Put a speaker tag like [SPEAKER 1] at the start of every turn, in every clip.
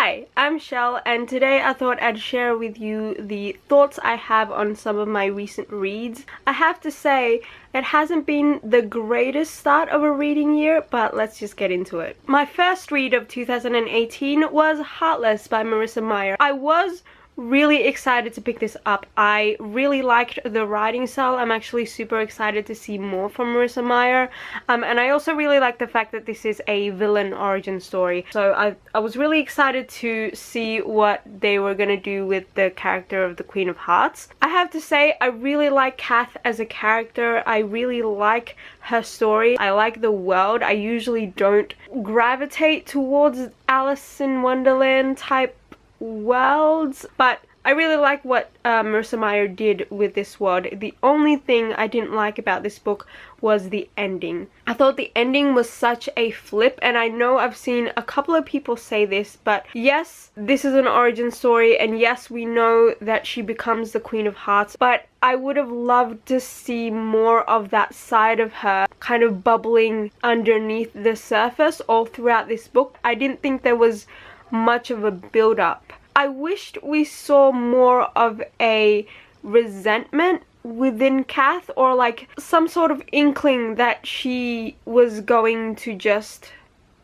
[SPEAKER 1] Hi, I'm Shell, and today I thought I'd share with you the thoughts I have on some of my recent reads. I have to say, it hasn't been the greatest start of a reading year, but let's just get into it. My first read of 2018 was Heartless by Marissa Meyer. I was really excited to pick this up. I really liked the writing style. I'm actually super excited to see more from Marissa Meyer. And I also really like the fact that this is a villain origin story. So I was really excited to see what they were gonna do with the character of the Queen of Hearts. I have to say, I really like Kath as a character. I really like her story. I like the world. I usually don't gravitate towards Alice in Wonderland type worlds, but I really like what Marissa Meyer did with this world. The only thing I didn't like about this book was the ending. I thought the ending was such a flip, and I know I've seen a couple of people say this, but yes, this is an origin story, and yes, we know that she becomes the Queen of Hearts, but I would have loved to see more of that side of her kind of bubbling underneath the surface all throughout this book. I didn't think there was much of a build-up. I wished we saw more of a resentment within Kath, or like some sort of inkling that she was going to just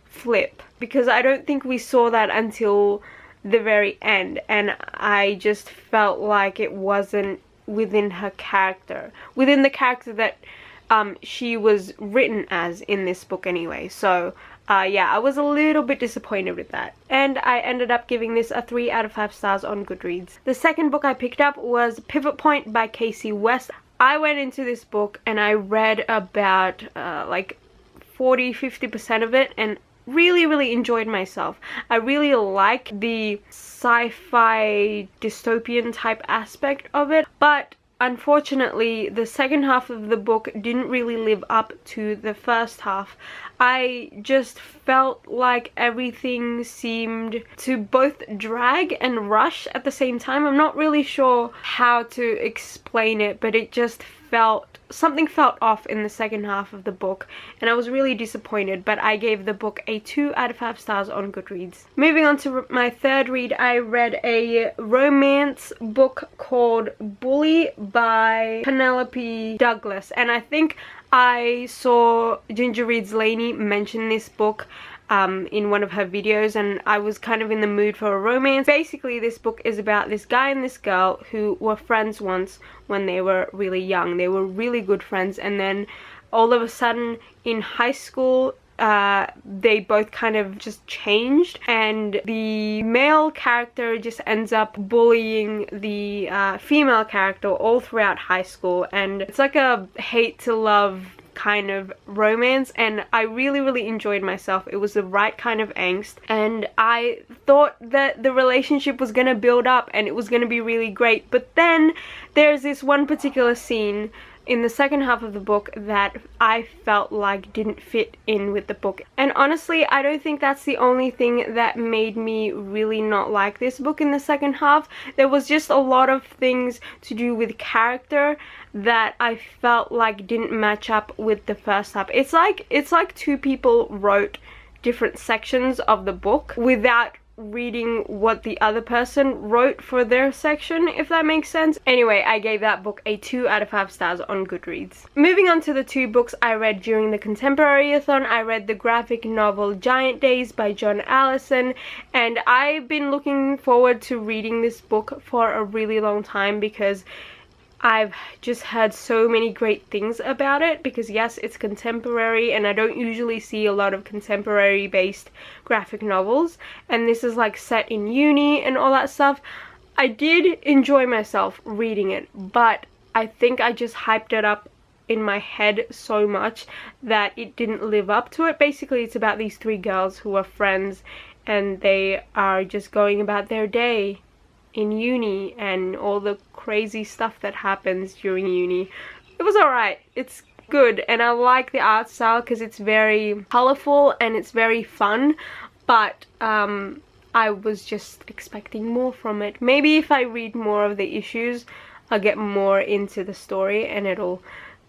[SPEAKER 1] flip, because I don't think we saw that until the very end, and I just felt like it wasn't within her character, within the character that she was written as in this book anyway. So yeah, I was a little bit disappointed with that, and I ended up giving this a 3 out of 5 stars on Goodreads. The second book I picked up was Pivot Point by Casey West. I went into this book and I read about like 40-50% of it, and really enjoyed myself. I really like the sci-fi dystopian type aspect of it, but unfortunately, the second half of the book didn't really live up to the first half. I just felt like everything seemed to both drag and rush at the same time. I'm not really sure how to explain it, but it just something felt off in the second half of the book, and I was really disappointed, but I gave the book a 2 out of 5 stars on Goodreads. Moving on to my third read, I read a romance book called Bully by Penelope Douglas, and I think I saw Ginger Reads Lainey mention this book in one of her videos, and I was kind of in the mood for a romance. Basically, this book is about this guy and this girl who were friends once when they were really young. They were really good friends, and then all of a sudden in high school they both kind of just changed, and the male character just ends up bullying the female character all throughout high school, and it's like a hate to love kind of romance, and I really enjoyed myself. It was the right kind of angst, and I thought that the relationship was gonna build up and it was gonna be really great, but then there's this one particular scene in the second half of the book that I felt like didn't fit in with the book. And honestly, I don't think that's the only thing that made me really not like this book in the second half. There was just a lot of things to do with character that I felt like didn't match up with the first half. It's like two people wrote different sections of the book without reading what the other person wrote for their section, if that makes sense. Anyway, I gave that book a 2 out of 5 stars on Goodreads. Moving on to the 2 books I read during the Contemporary-a-thon, I read the graphic novel Giant Days by John Allison, and I've been looking forward to reading this book for a really long time because I've just heard so many great things about it, because yes, it's contemporary, and I don't usually see a lot of contemporary based graphic novels, and this is like set in uni and all that stuff. I did enjoy myself reading it, but I think I just hyped it up in my head so much that it didn't live up to it. Basically, it's about these 3 girls who are friends, and they are just going about their day in uni and all the crazy stuff that happens during uni. It was alright. It's good, and I like the art style because it's very colorful and it's very fun, but I was just expecting more from it. Maybe if I read more of the issues, I'll get more into the story and it'll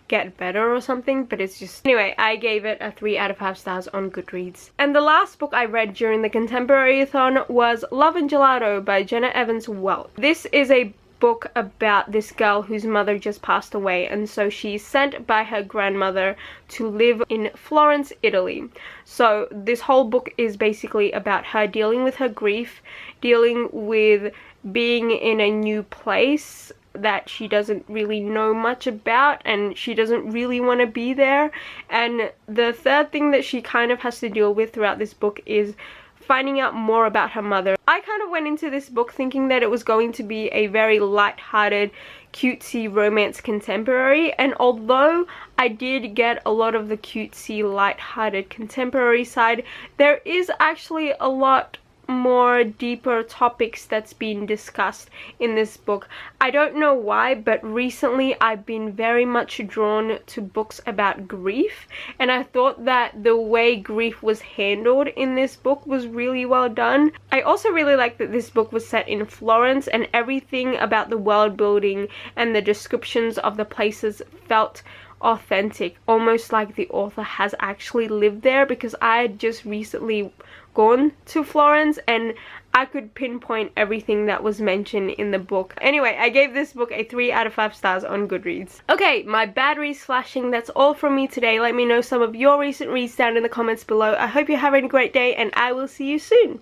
[SPEAKER 1] get better or something, but it's just... Anyway, I gave it a 3 out of 5 stars on Goodreads. And the last book I read during the Contemporary-a-thon was Love and Gelato by Jenna Evans Welch. This is a book about this girl whose mother just passed away, and so she's sent by her grandmother to live in Florence, Italy. So this whole book is basically about her dealing with her grief, dealing with being in a new place that she doesn't really know much about, and she doesn't really want to be there. And the third thing that she kind of has to deal with throughout this book is finding out more about her mother. I kind of went into this book thinking that it was going to be a very light-hearted, cutesy romance contemporary, and although I did get a lot of the cutesy, light-hearted contemporary side, there is actually a lot more deeper topics that's been discussed in this book. I don't know why, but recently I've been very much drawn to books about grief, and I thought that the way grief was handled in this book was really well done. I also really like that this book was set in Florence, and everything about the world building and the descriptions of the places felt authentic, almost like the author has actually lived there, because I had just recently gone to Florence and I could pinpoint everything that was mentioned in the book. Anyway, I gave this book a 3 out of 5 stars on Goodreads. Okay, my battery's flashing. That's all from me today. Let me know some of your recent reads down in the comments below. I hope you're having a great day, and I will see you soon.